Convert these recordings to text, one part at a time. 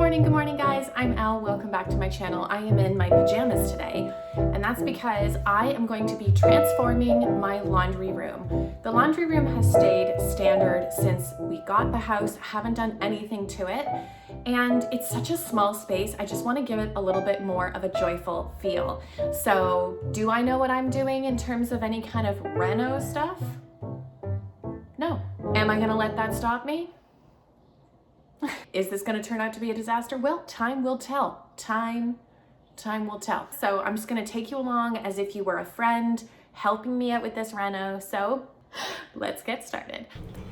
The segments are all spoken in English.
Good morning guys, I'm Elle, welcome back to my channel. I am in my pajamas today, and that's because I am going to be transforming my laundry room. The laundry room has stayed standard since we got the house, haven't done anything to it, and it's such a small space, I just want to give it a little bit more of a joyful feel. So, do I know what I'm doing in terms of any kind of reno stuff? No. Am I gonna let that stop me? Is this going to turn out to be a disaster? Well, time will tell. Time will tell. So I'm just going to take you along as if you were a friend helping me out with this reno. So let's get started.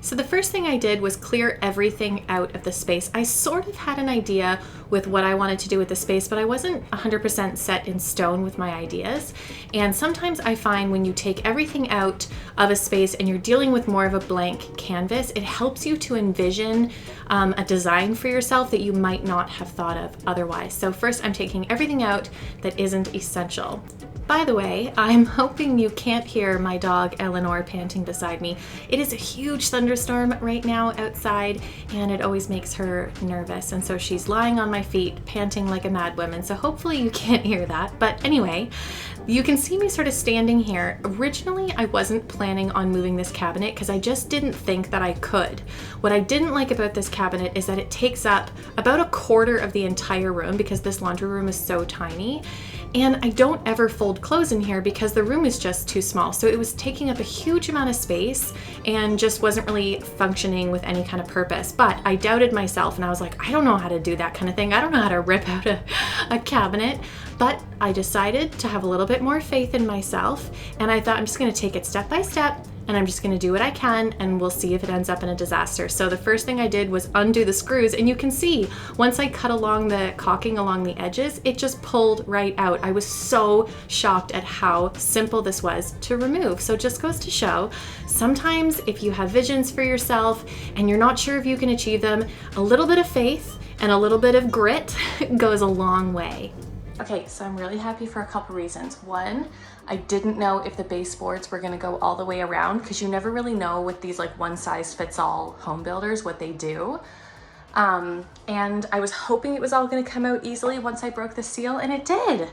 So the first thing I did was clear everything out of the space. I sort of had an idea with what I wanted to do with the space, but I wasn't 100% set in stone with my ideas. And sometimes I find when you take everything out of a space and you're dealing with more of a blank canvas, it helps you to envision a design for yourself that you might not have thought of otherwise. So first I'm taking everything out that isn't essential. By the way, I'm hoping you can't hear my dog Eleanor panting beside me. It is a huge thunderstorm right now outside, and it always makes her nervous, and so she's lying on my feet panting like a mad woman, so hopefully you can't hear that. But anyway, you can see me sort of standing here. Originally, I wasn't planning on moving this cabinet because I just didn't think that I could. What I didn't like about this cabinet is that it takes up about a quarter of the entire room because this laundry room is so tiny. And I don't ever fold clothes in here because the room is just too small. So it was taking up a huge amount of space and just wasn't really functioning with any kind of purpose. But I doubted myself and I was like, I don't know how to do that kind of thing. I don't know how to rip out a cabinet. But I decided to have a little bit more faith in myself, and I thought I'm just gonna take it step by step, and I'm just gonna do what I can, and we'll see if it ends up in a disaster. So the first thing I did was undo the screws, and you can see, once I cut along the caulking along the edges, it just pulled right out. I was so shocked at how simple this was to remove. So it just goes to show, sometimes if you have visions for yourself, and you're not sure if you can achieve them, a little bit of faith and a little bit of grit goes a long way. Okay, so I'm really happy for a couple reasons. One, I didn't know if the baseboards were gonna go all the way around because you never really know with these like one-size-fits-all home builders what they do. And I was hoping it was all gonna come out easily once I broke the seal, and it did.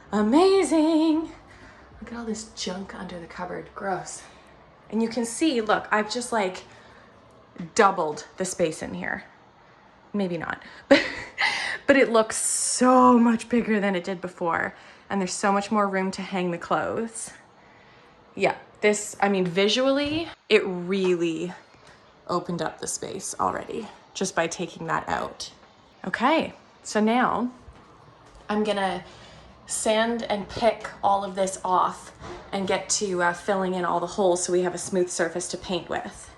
Amazing. Look at all this junk under the cupboard, gross. And you can see, look, I've just like doubled the space in here. Maybe not, but it looks so much bigger than it did before, and there's so much more room to hang the clothes. Yeah, this, I mean, visually, it really opened up the space already just by taking that out. Okay, so now I'm gonna sand and pick all of this off and get to filling in all the holes so we have a smooth surface to paint with.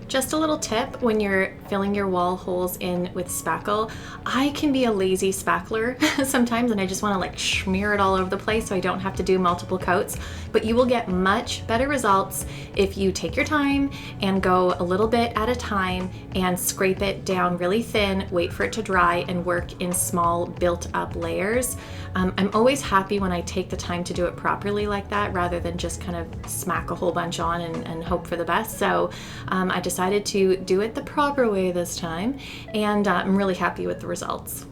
Just a little tip when you're filling your wall holes in with spackle. I can be a lazy spackler sometimes, and I just want to like smear it all over the place so I don't have to do multiple coats, but you will get much better results if you take your time and go a little bit at a time and scrape it down really thin, wait for it to dry, and work in small built up layers. I'm always happy when I take the time to do it properly like that rather than just kind of smack a whole bunch on and hope for the best. So I decided to do it the proper way this time, and I'm really happy with the results.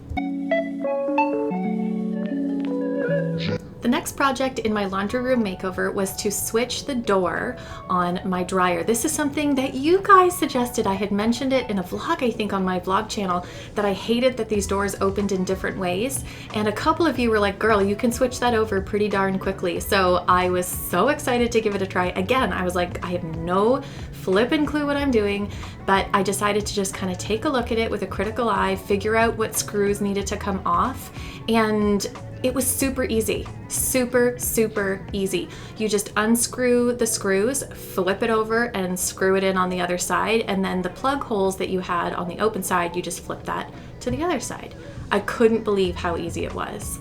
The next project in my laundry room makeover was to switch the door on my dryer. This is something that you guys suggested. I had mentioned it in a vlog, I think on my vlog channel, that I hated that these doors opened in different ways. And a couple of you were like, girl, you can switch that over pretty darn quickly. So I was so excited to give it a try. Again, I was like, I have no flippin' clue what I'm doing, but I decided to just kind of take a look at it with a critical eye, figure out what screws needed to come off, and it was super easy, super easy. You just unscrew the screws, flip it over, and screw it in on the other side, and then the plug holes that you had on the open side, you just flip that to the other side. I couldn't believe how easy it was.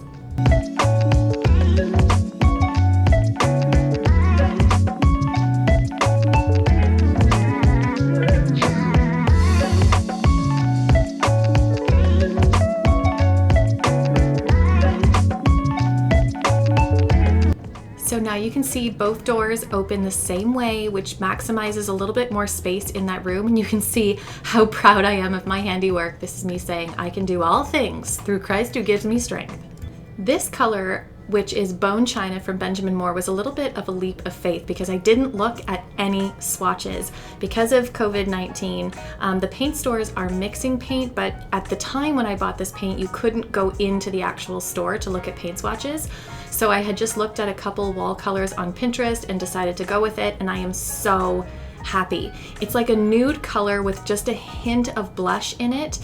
So now you can see both doors open the same way, which maximizes a little bit more space in that room. And you can see how proud I am of my handiwork. This is me saying, I can do all things through Christ who gives me strength. This color, which is bone china from Benjamin Moore, was a little bit of a leap of faith because I didn't look at any swatches. Because of COVID-19, the paint stores are mixing paint, but at the time when I bought this paint, you couldn't go into the actual store to look at paint swatches. So I had just looked at a couple wall colors on Pinterest and decided to go with it, and I am so happy. It's like a nude color with just a hint of blush in it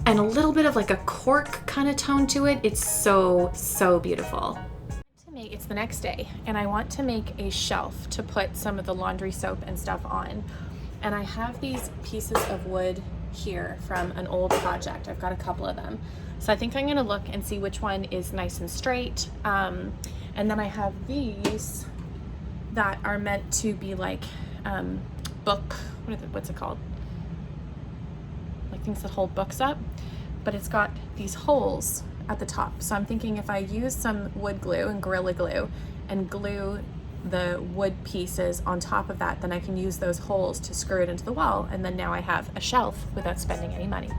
and a little bit of like a cork kind of tone to it. It's so, so beautiful. It's the next day and I want to make a shelf to put some of the laundry soap and stuff on. And I have these pieces of wood here from an old project. I've got a couple of them. So I think I'm gonna look and see which one is nice and straight. And then I have these that are meant to be like what's it called? Like things that hold books up, but it's got these holes at the top. So I'm thinking if I use some wood glue and Gorilla Glue and glue the wood pieces on top of that, then I can use those holes to screw it into the wall, and then now I have a shelf without spending any money.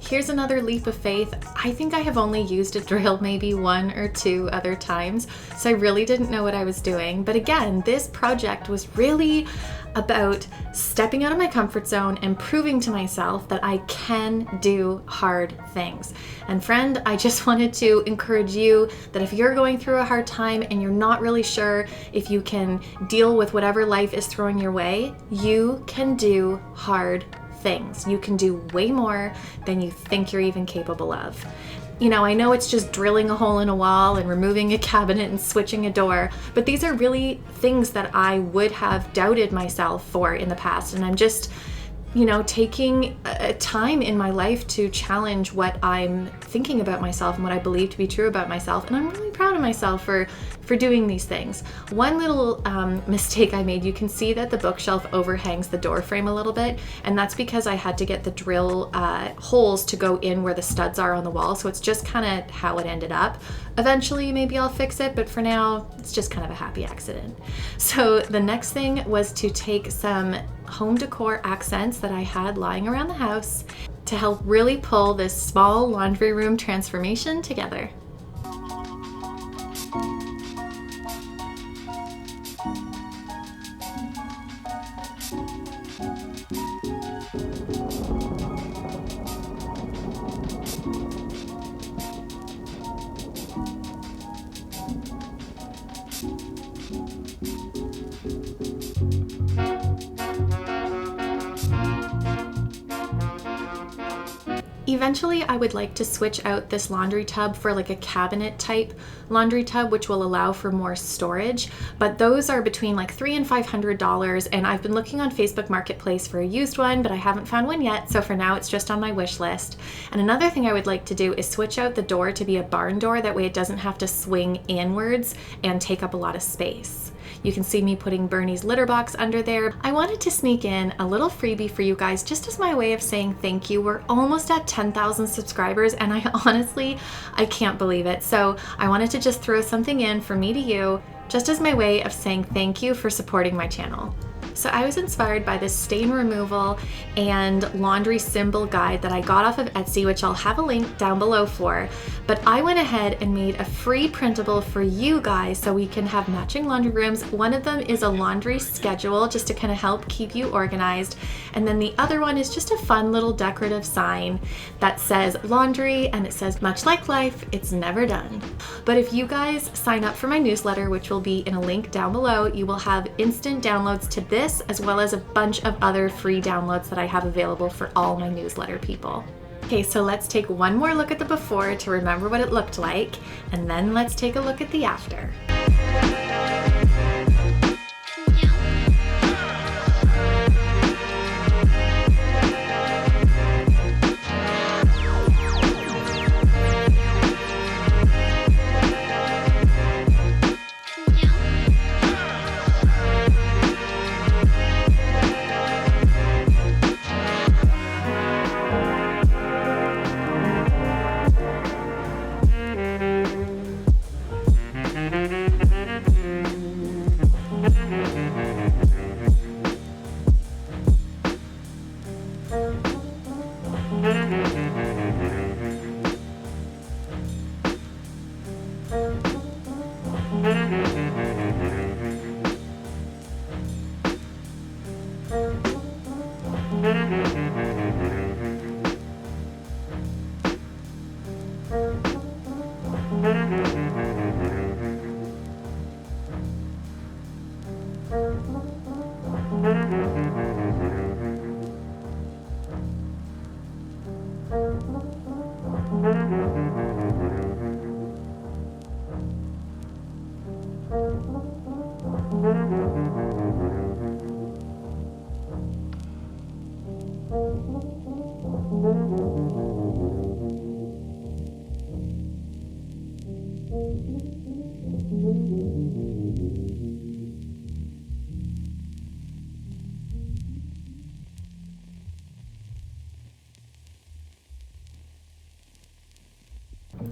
Here's another leap of faith. I think I have only used a drill maybe 1 or 2 other times, so I really didn't know what I was doing. But again, this project was really about stepping out of my comfort zone and proving to myself that I can do hard things. And friend, I just wanted to encourage you that if you're going through a hard time and you're not really sure if you can deal with whatever life is throwing your way, you can do hard things. You can do way more than you think you're even capable of. You know, I know it's just drilling a hole in a wall and removing a cabinet and switching a door, but these are really things that I would have doubted myself for in the past. And I'm just, you know, taking a time in my life to challenge what I'm thinking about myself and what I believe to be true about myself. And I'm really proud of myself for doing these things. One little mistake I made, you can see that the bookshelf overhangs the door frame a little bit, and that's because I had to get the drill holes to go in where the studs are on the wall. So it's just kind of how it ended up. Eventually, maybe I'll fix it, but for now, it's just kind of a happy accident. So the next thing was to take some home decor accents that I had lying around the house to help really pull this small laundry room transformation together. Eventually, I would like to switch out this laundry tub for like a cabinet type laundry tub, which will allow for more storage, but those are between like $300 and $500, and I've been looking on Facebook Marketplace for a used one, but I haven't found one yet, so for now it's just on my wish list. And another thing I would like to do is switch out the door to be a barn door, that way it doesn't have to swing inwards and take up a lot of space. You can see me putting Bernie's litter box under there. I wanted to sneak in a little freebie for you guys just as my way of saying thank you. We're almost at 10,000 subscribers and I can't believe it. So I wanted to just throw something in for me to you just as my way of saying thank you for supporting my channel. So I was inspired by this stain removal and laundry symbol guide that I got off of Etsy, which I'll have a link down below for, but I went ahead and made a free printable for you guys so we can have matching laundry rooms. One of them is a laundry schedule just to kind of help keep you organized, and then the other one is just a fun little decorative sign that says laundry, and it says, much like life, it's never done. But if you guys sign up for my newsletter, which will be in a link down below, you will have instant downloads to this as well as a bunch of other free downloads that I have available for all my newsletter people. Okay, so let's take one more look at the before to remember what it looked like, and then let's take a look at the after.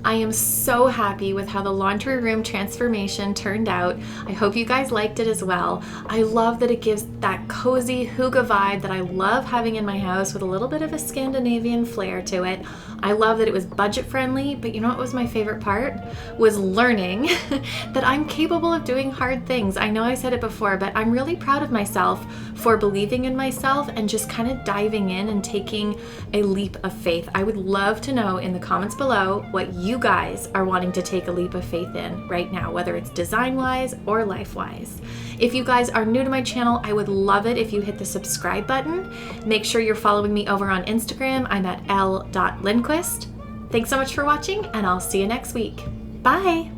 I am so happy with how the laundry room transformation turned out. I hope you guys liked it as well. I love that it gives that cozy hygge vibe that I love having in my house with a little bit of a Scandinavian flair to it. I love that it was budget friendly, but you know what was my favorite part? Was learning that I'm capable of doing hard things. I know I said it before, but I'm really proud of myself for believing in myself and just kind of diving in and taking a leap of faith. I would love to know in the comments below what you guys are wanting to take a leap of faith in right now, whether it's design-wise or life-wise. If you guys are new to my channel, I would love it if you hit the subscribe button. Make sure you're following me over on Instagram. I'm at Elle.Lindquist. Thanks so much for watching, and I'll see you next week. Bye!